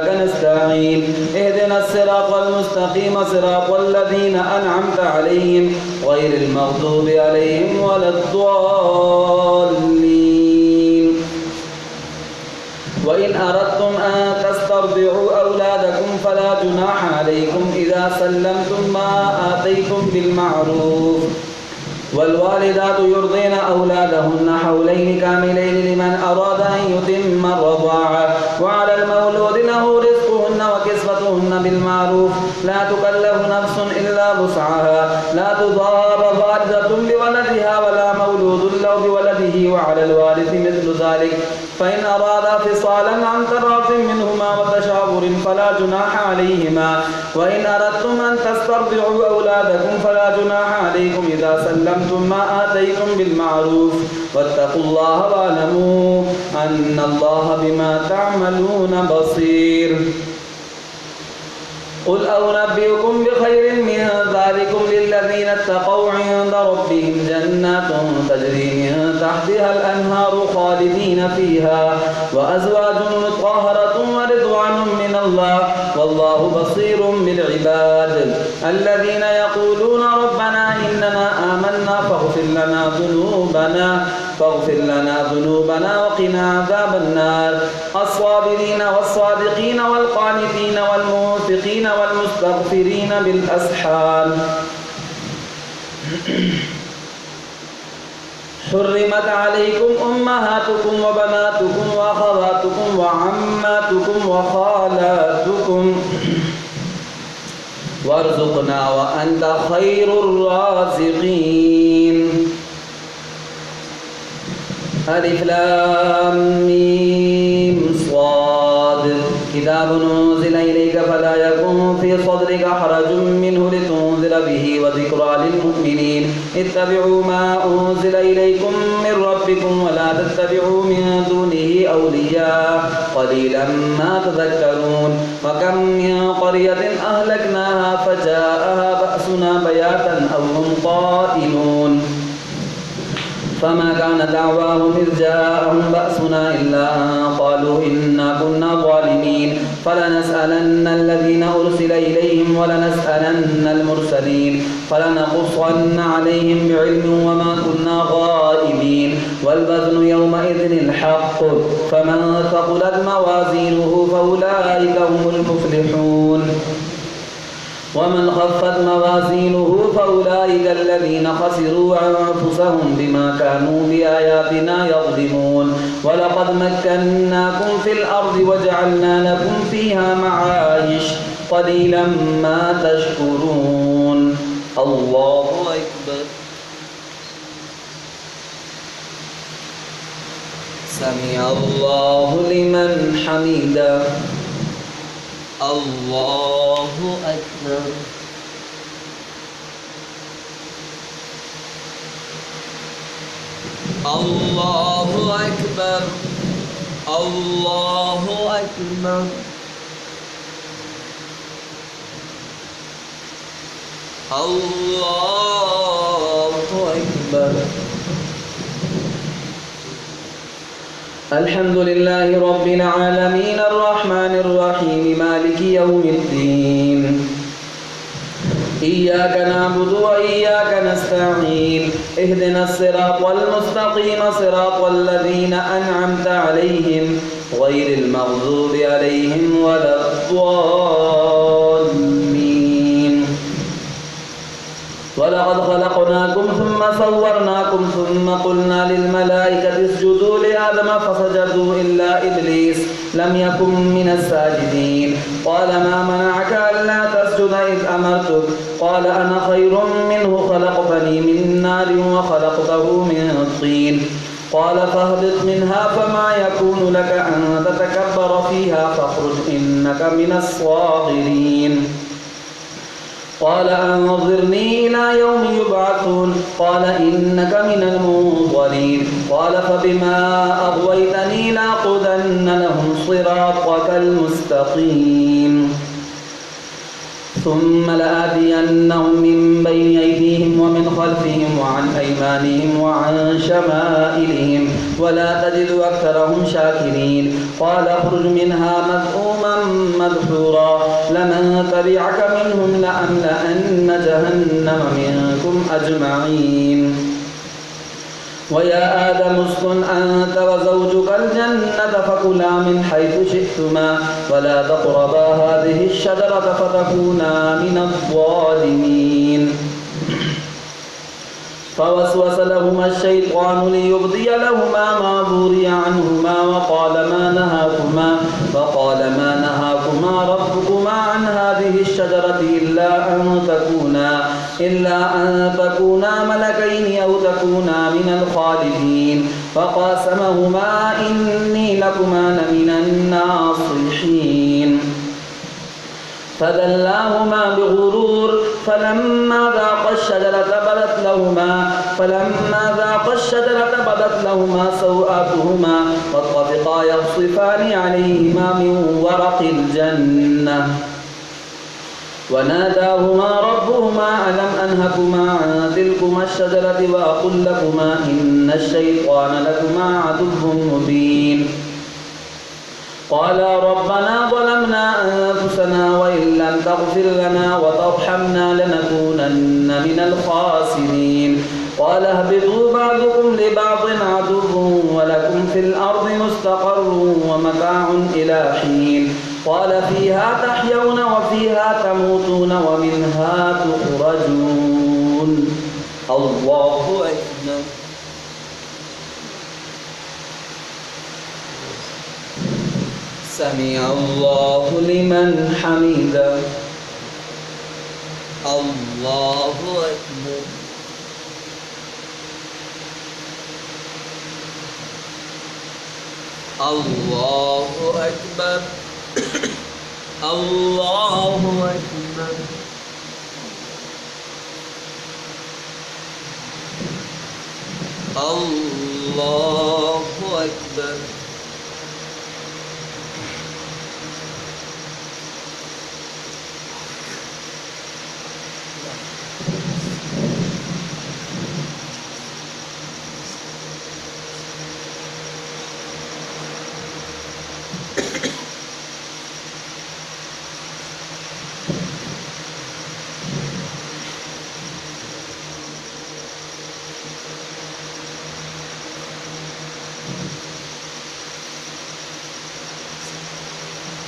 نستعين اهدنا الصراط المستقيم صراط الذين أنعمت عليهم غير المغضوب عليهم ولا الضالين. وإن أردتم أن تسترضعوا أولادكم فلا جناح عليكم إذا سلمتم ما آتيتم بالمعروف. والوالدات يرضين أولادهن حولين كاملين لمن أراد أن يتم الرضاعة وعلى المولود له رزقهن وكسوتهن بالمعروف لا تكلف نفس إلا وسعها لا تضار والدة بولدها ولا مولود له بولده وعلى الوارث مثل ذلك فإن أرادا فصالا عن تراض منهما وتشاور فلا جناح عليهما. وإن أردتم أن تسترضعوا أولادكم فلا جناح عليكم إذا سلمتم ما آتيتم بالمعروف واتقوا الله واعلموا أن الله بما تعملون بصير. قل أنبئكم بخير من ذلكم للذين اتقوا عند ربهم جنات تجري من تحتها الأنهار خالدين فيها وأزواج مطهرة ورضوان من الله والله بصير بالعباد. الذين يقولون ربنا إننا آمنا فاغفر لنا ذنوبنا وقنا عذاب النار. الصابرين والصادقين والقانتين والمنفقين والمستغفرين بالأسحار. حرمت عليكم أمهاتكم وبناتكم وأخواتكم وعماتكم وخالاتكم وارزقنا وأنت خير الرازقين. ألف لام ميم صاد كتاب أنزل إليك فلا يكن في صدرك حرج منه لتنذر به وذكرى للمؤمنين. اتبعوا ما أنزل إليكم من ربكم ولا تتبعوا من دونه أولياء قليلا ما تذكرون. وكم من قرية أهلكناها فجاءها بأسنا بياتا أو هم قائلون فما كان دعواهم إذ جاءهم بأسنا إلا أن قالوا إنا كنا ظالمين. فلنسألن الذين أرسل إليهم ولنسألن المرسلين فلنقصن عليهم بعلم وما كنا غائبين. والوزن يومئذ الحق فمن ثقلت موازينه فأولئك هم المفلحون ومن خفت موازينه فأولئك الذين خسروا أنفسهم بما كانوا بآياتنا يظلمون. ولقد مكناكم في الأرض وجعلنا لكم فيها معايش قليلا ما تشكرون. الله أكبر. سمع الله لمن حمده. الله أكبر. الله أكبر. الله أكبر. الله أكبر. الحمد لله رب العالمين الرحمن الرحيم مالك يوم الدين. إياك نعبد وإياك نستعين اهدنا الصراط المستقيم صراط الذين أنعمت عليهم غير المغضوب عليهم ولا الضالين. ولقد خلقناكم ثم صورناكم ثم قلنا للملائكة اسجدوا لآدم فسجدوا إلا إبليس لم يكن من الساجدين. قال ما منعك ألا تسجد إذ أمرتك قال أنا خير منه خلقتني من نار وخلقته من طين. قال فاهبط منها فما يكون لك أن تتكبر فيها فاخرج إنك من الصاغرين. قال أنظرني إلى يوم يبعثون قال إنك من المنظرين. قال فبما أغويتني لأقعدن لهم صراطك المستقيم ثم لآتينهم من بين أيديهم ومن خلفهم وعن أيمانهم وعن شمائلهم ولا تجد أكثرهم شاكرين قال اخرج منها مذءوما مدحورا لمن تبعك منهم لأملأن جهنم منكم أجمعين ويا آدم اسكن أنت وزوجك الجنة فكلا من حيث شئتما ولا تقربا هذه الشجرة فتكونا من الظالمين فوسوس لهما الشيطان ليبدي لهما ما ذري عنهما وقال ما نهاكما ربكما عن هذه الشجرة إلا أن تكونا ملكين أو تكونا من الخالدين فقاسمهما إني لكما لمن الناصحين فدلاهما بغرور فلما ذاقا الشجرة بدت لهما سوآتهما فطفقا يخصفان عليهما من ورق الجنة وناداهما ربهما ألم أنهكما عن تلكما الشجرة وأقل لكما إن الشيطان لكما عدو مبين قالا ربنا ظلمنا أنفسنا وإن لم تغفر لنا وترحمنا لنكونن من الخاسرين قال اهبطوا بعضكم لبعض عدو ولكم في الأرض مستقر ومتاع إلى حين قال فيها تحيون وفيها تموتون ومنها تخرجون الله أكبر سمع الله لمن حمده الله أكبر الله أكبر الله أكبر الله أكبر